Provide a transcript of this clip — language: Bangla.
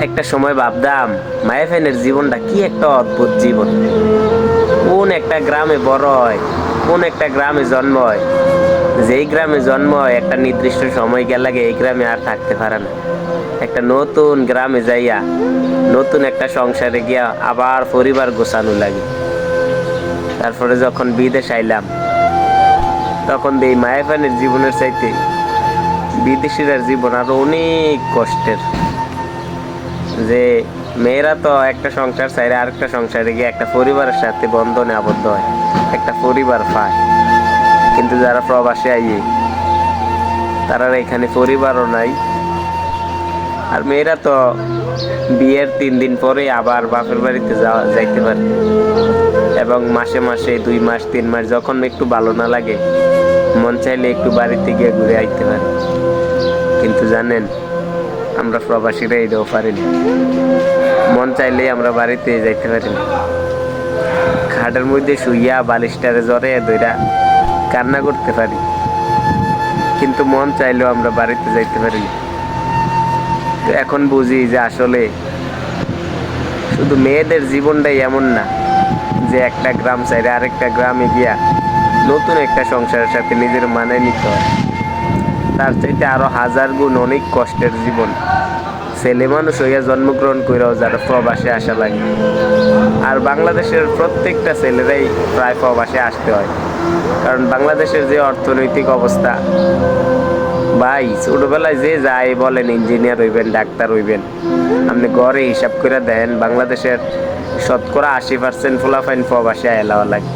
একটা সময় ভাবতাম মায়াফেনের জীবনটা কি একটা অদ্ভুত জীবন। কোন একটা গ্রামে বড় হয়, কোন একটা গ্রামে জন্ম হয়, যেই গ্রামে জন্ম হয় একটা নির্দিষ্ট সময় গেলে এই গ্রামে আর থাকতে পারে না। একটা নতুন গ্রামে যাইয়া নতুন একটা সংসারে গিয়া আবার পরিবার গোছানো লাগে। তারপরে যখন বিদেশ আইলাম তখন এই মায়াফানের জীবনের চাইতে বিদেশিরার জীবন আরো অনেক কষ্টের। যে মেয়েরা তো একটা সংসার চাইলে আরেকটা সংসারে গিয়ে একটা পরিবারের সাথে বন্ধনে আবদ্ধ হয়, একটা পরিবার পায়। কিন্তু যারা প্রবাসে আইয়ে তারা এখানে পরিবারও নাই। আর মেয়েরা তো বিয়ের 3 দিন পরে আবার বাপের বাড়িতে যাইতে পারে, এবং মাসে মাসে 2 মাস 3 মাস যখন একটু ভালো না লাগে মন চাইলে একটু বাড়িতে গিয়ে ঘুরে আইতে পারে। কিন্তু জানেন, আমরা প্রবাসীরা এটাও পারি না। মন চাইলেই আমরা বাড়িতে যাইতে পারি না। খাটের মধ্যে শুইয়া বালিশটারে জ্বরে ধইরা কান্না করতে পারি, কিন্তু মন চাইলেও আমরা বাড়িতে যাইতে পারি না। তো এখন বুঝি যে আসলে শুধু মেয়েদের জীবনটাই এমন না যে একটা গ্রাম চাইলে আরেকটা গ্রামে গিয়া নতুন একটা সংসারের সাথে নিজের মানায় নিতে হয়। তার চাইতে আরো 1000 গুণ অনেক কষ্টের জীবন ছেলে মানুষ হইয়া জন্মগ্রহণ করেও যারা প্রবাসে আসা লাগে। আর বাংলাদেশের প্রত্যেকটা ছেলেরাই প্রায় প্রবাসে আসতে হয়, কারণ বাংলাদেশের যে অর্থনৈতিক অবস্থা, ভাই ছোটবেলায় যে যায় বলেন ইঞ্জিনিয়ার হইবেন, ডাক্তার হইবেন, আপনি গড়ে হিসাব করে দেন বাংলাদেশের 80% পোলাপাইন প্রবাসে এলাওয়া লাগে।